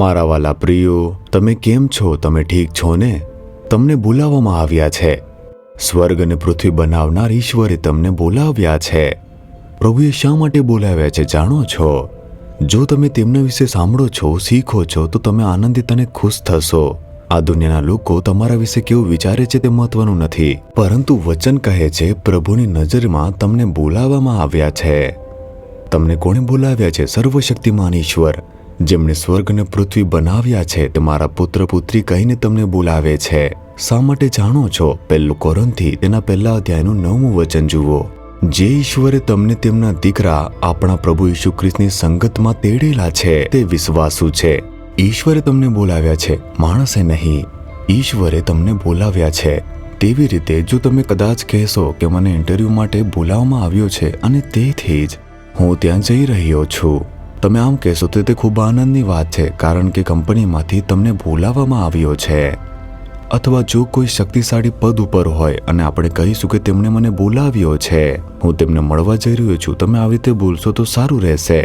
મારા વાલા પ્રિયો, તમે કેમ છો? તમે ઠીક છો ને? તમને બોલાવવામાં આવ્યા છે. સ્વર્ગ અને પૃથ્વી બનાવનાર ઈશ્વરે તમને બોલાવ્યા છે. પ્રભુએ શા માટે બોલાવ્યા છે જાણો છો? જો તમે તેમના વિશે સાંભળો છો, શીખો છો, તો તમે આનંદિત અને ખુશ થશો. આ દુનિયાના લોકો તમારા વિશે કેવું વિચારે છે તે મહત્વનું નથી, પરંતુ વચન કહે છે પ્રભુની નજરમાં તમને બોલાવવામાં આવ્યા છે. તમને કોણે બોલાવ્યા છે? સર્વશક્તિમાન ઈશ્વર, જેમણે સ્વર્ગ અને પૃથ્વી બનાવ્યા છે, તે મારા પુત્ર પુત્રી કહીને તમને બોલાવે છે. શા માટે જાણો છો? 1 કોરિન્થી તેના 1 અધ્યાયનું 9મું વચન જુઓ. જે ઈશ્વરે તમને તેમના દીકરા આપણા પ્રભુ ઈસુ ખ્રિસ્તની સંગતમાં તેડેલા છે તે વિશ્વાસુ છે. ઈશ્વરે તમને બોલાવ્યા છે, માણસે નહીં. ઈશ્વરે તમને બોલાવ્યા છે. તેવી રીતે જો તમે કદાચ કહેશો કે મને ઇન્ટરવ્યૂ માટે બોલાવવામાં આવ્યો છે અને તેથી જ હું ત્યાં જઈ રહ્યો છું, તમે આમ કહેશો તો તે ખૂબ આનંદની વાત છે, કારણ કે કંપનીમાંથી તમને બોલાવવામાં આવ્યો છે. અથવા જો કોઈ શક્તિશાળી પદ ઉપર હોય અને આપણે કહીશું કે તેમણે મને બોલાવ્યો છે, હું તેમને મળવા જઈ રહ્યો છું, તમે આવી રીતે બોલશો તો સારું રહેશે.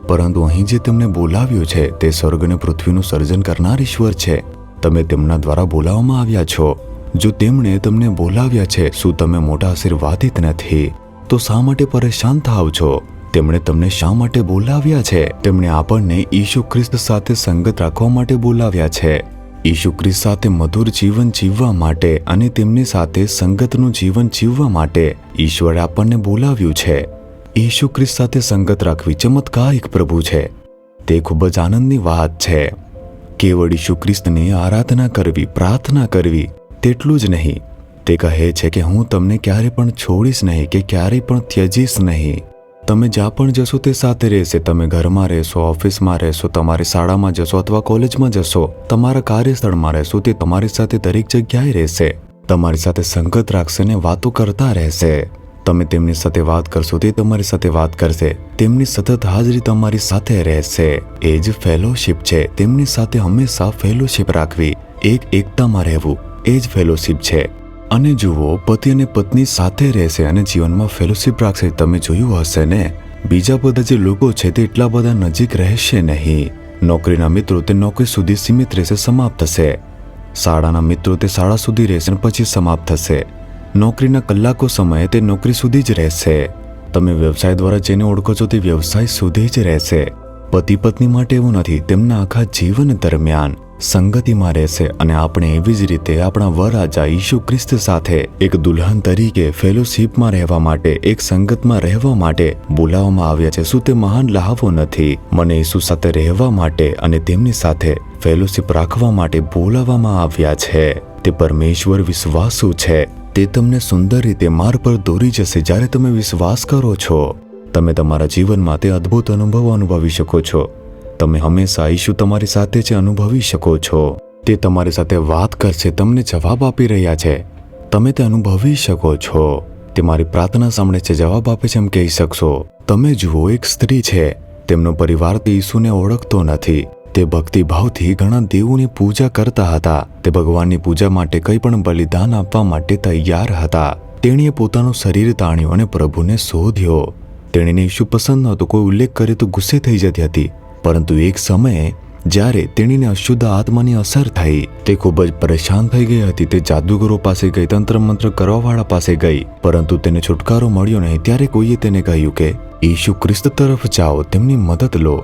પરંતુ અહીં જે તેમને બોલાવ્યો છે તે સ્વર્ગ અને પૃથ્વીનું સર્જન કરનાર ઈશ્વર છે. તમે તેમના દ્વારા બોલાવવામાં આવ્યા છો. જો તેમણે તમને બોલાવ્યા છે, શું તમે મોટા આશીર્વાદિત નથી? તો શા માટે પરેશાન થાવ છો? તેમણે તમને શા માટે બોલાવ્યા છે? તેમણે આપણને ઈસુ ખ્રિસ્ત સાથે સંગત રાખવા માટે બોલાવ્યા છે. ઈસુ ખ્રિસ્ત સાથે મધુર જીવન જીવવા માટે અને તેમની સાથે સંગતનું જીવન જીવવા માટે ઈશ્વરે આપણને બોલાવ્યું છે. ઈસુ ખ્રિસ્ત સાથે સંગત રાખવી ચમત્કારિક પ્રભુ છે. તે ખૂબ જ આનંદની વાત છે. કેવળ ઈસુ ખ્રિસ્તની આરાધના કરવી, પ્રાર્થના કરવી તેટલું જ નહીં. તે કહે છે કે હું તમને ક્યારે પણ છોડીશ નહીં કે ક્યારેય પણ ત્યજીશ નહીં. તમે જ્યાં પણ જશો તે સાથે રહેશે. તમે ઘરમાં રહેશો, ઓફિસમાં રહેશો, તમારી શાળામાં જશો અથવા કોલેજમાં જશો, તમારા કાર્યસ્થળમાં રહેશો, તે તમારી સાથે દરેક જગ્યાએ રહેશે. તમારી સાથે સંગત રાખશે ને વાતો કરતા રહેશે. તમે તેમની સાથે વાત કરશો, તે તમારી સાથે વાત કરશે. તેમની સતત હાજરી તમારી સાથે રહેશે. એ જ ફેલોશિપ છે. તેમની સાથે હંમેશા ફેલોશિપ રાખવી, એકતામાં રહેવું, એ જ ફેલોશિપ છે. અને જુઓ, પતિ અને પત્ની સાથે રહેશે અને જીવનમાં ફેલોશિપ રાખશે. તમે જોયું હશે ને, બીજા બધા જે લોકો છે તે એટલા બધા નજીક રહેશે નહીં. નોકરીના મિત્રો તે નોકરી સુધી સીમિત રહેશે, સમાપ્ત થશે. શાળાના મિત્રો તે શાળા સુધી રહેશે અને પછી સમાપ્ત થશે. નોકરીના કલાકો સમયે તે નોકરી સુધી જ રહેશે. તમે વ્યવસાય દ્વારા જેને ઓળખો છો તે વ્યવસાય સુધી જ રહેશે. પતિ પત્ની માટે એવું નથી. તેમના આખા જીવન દરમિયાન સંગતિમાં રહેશે. અને આપણે એવી જ રીતે આપણા વરરાજા ઈસુ ખ્રિસ્ત સાથે એક દુલ્હન તરીકે ફેલોશિપમાં રહેવા માટે, એક સંગતમાં રહેવા માટે બોલાવવામાં આવ્યા છે. શું તે મહાન લહાવો નથી? મને ઈસુ સાથે રહેવા માટે અને તેમની સાથે ફેલોશિપ રાખવા માટે બોલાવવામાં આવ્યા છે. તે પરમેશ્વર વિશ્વાસુ છે. તે તમને સુંદર રીતે માર્ગ પર દોરી જશે. જ્યારે તમે વિશ્વાસ કરો છો, તમે તમારા જીવનમાં તે અદ્ભુત અનુભવો અનુભવી શકો છો. તમે હંમેશા ઈસુ તમારી સાથે જ અનુભવી શકો છો. તે તમારી સાથે વાત કરશે, તમને જવાબ આપી રહ્યા છે. તમે તે અનુભવી શકો છો. તે મારી પ્રાર્થના સાંભળે છે, જવાબ આપે છે એમ કહી શકશો. તમે જુઓ, એક સ્ત્રી છે, તેમનો પરિવાર તે ઈસુને ઓળખતો નથી. તે ભક્તિભાવથી ઘણા દેવોની પૂજા કરતા હતા. તે ભગવાનની પૂજા માટે કંઈ પણ બલિદાન આપવા માટે તૈયાર હતા. તેણીએ પોતાનું શરીર તાણ્યું અને પ્રભુને શોધ્યો. તેણીને ઈસુ પસંદ નહોતો. કોઈ ઉલ્લેખ કરે તો ગુસ્સે થઈ જતી હતી. પરંતુ એક સમયે જ્યારે તેણીને અશુદ્ધ આત્માની અસર થઈ, તે ખૂબ જ પરેશાન થઈ ગઈ હતી. તે જાદુગરો પાસે ગઈ, તંત્ર મંત્ર કરવાવાળા પાસે ગઈ, પરંતુ તેને છુટકારો મળ્યો નહીં. ત્યારે કોઈએ તેને કહ્યું કે ઈસુ ખ્રિસ્ત તરફ જાઓ, તેમની મદદ લો.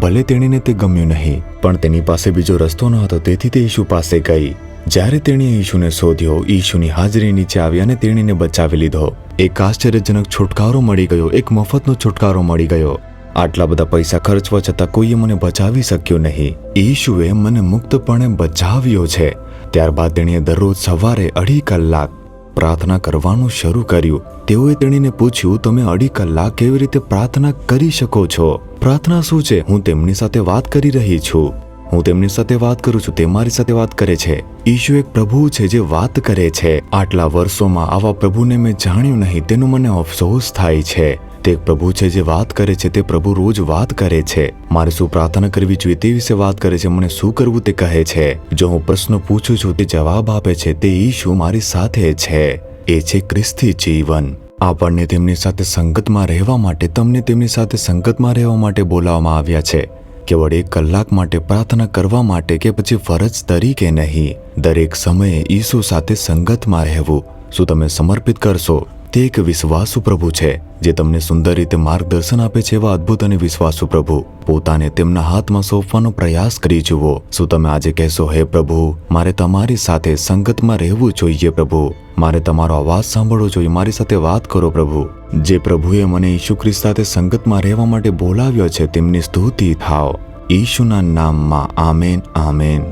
ભલે તેણીને તે ગમ્યું નહીં, પણ તેની પાસે બીજો રસ્તો ન હતો, તેથી તે ઈસુ પાસે ગઈ. જ્યારે તેણીએ ઈસુને શોધ્યો, ઈસુની હાજરી નીચે આવી અને તેણીને બચાવી લીધો. એક આશ્ચર્યજનક છુટકારો મળી ગયો. એક મફતનો છુટકારો મળી ગયો. આટલા બધા પૈસા ખર્ચવા છતાં કોઈએ મને બચાવી શક્યો નહીં. ઈસુએ મને મુક્તપણે બચાવ્યો છે. ત્યારબાદ તેણીએ દરરોજ સવારે 2.5 કલાક પ્રાર્થના કરવાનું શરૂ કર્યું. તેઓએ તેણીને પૂછ્યું, તમે 2.5 કલાક કેવી રીતે પ્રાર્થના કરી શકો છો? પ્રાર્થના શું છે? હું તેમની સાથે વાત કરી રહી છું. હું તેમની સાથે વાત કરું છું, તે મારી સાથે વાત કરે છે. ઈસુ એક પ્રભુ છે જે વાત કરે છે. આટલા વર્ષોમાં આવા પ્રભુને મેં જાણ્યું નહીં, તેનો મને અફસોસ થાય છે. તે એક પ્રભુ છે જે વાત કરે છે. તે પ્રભુ રોજ વાત કરે છે. મારે શું પ્રાર્થના કરવી જોઈએ તે વિશે વાત કરે છે. મને શું કરવું તે કહે છે. જો હું પ્રશ્ન પૂછું છું, તે જવાબ આપે છે. તે ઈસુ મારી સાથે છે. એ છે ખ્રિસ્તી જીવન. આપણને તેમની સાથે સંગતમાં રહેવા માટે, તમને તેમની સાથે સંગતમાં રહેવા માટે બોલાવવામાં આવ્યા છે. કેવળ 1 કલાક માટે પ્રાર્થના કરવા માટે કે પછી ફરજ તરીકે નહીં, દરેક સમયે ઈસુ સાથે સંગતમાં રહેવું. શું તમે સમર્પિત કરશો? તે એક વિશ્વાસુ પ્રભુ છે જે તમને સુંદર રીતે માર્ગદર્શન આપે છે. એવા અદ્ભુત અને વિશ્વાસુ પ્રભુ, પોતાને તેમના હાથમાં સોંપવાનો પ્રયાસ કરી જુઓ. શું તમે આજે કહેશો, હે પ્રભુ, મારે તમારી સાથે સંગતમાં રહેવું જોઈએ. પ્રભુ, મારે તમારો અવાજ સાંભળવો જોઈએ. મારી સાથે વાત કરો પ્રભુ. જે પ્રભુએ મને ઈસુ ખ્રિસ્ત સાથે સંગતમાં રહેવા માટે બોલાવ્યો છે, તેમની સ્તુતિ થાવ. ઈસુના નામમાં આમેન, આમેન.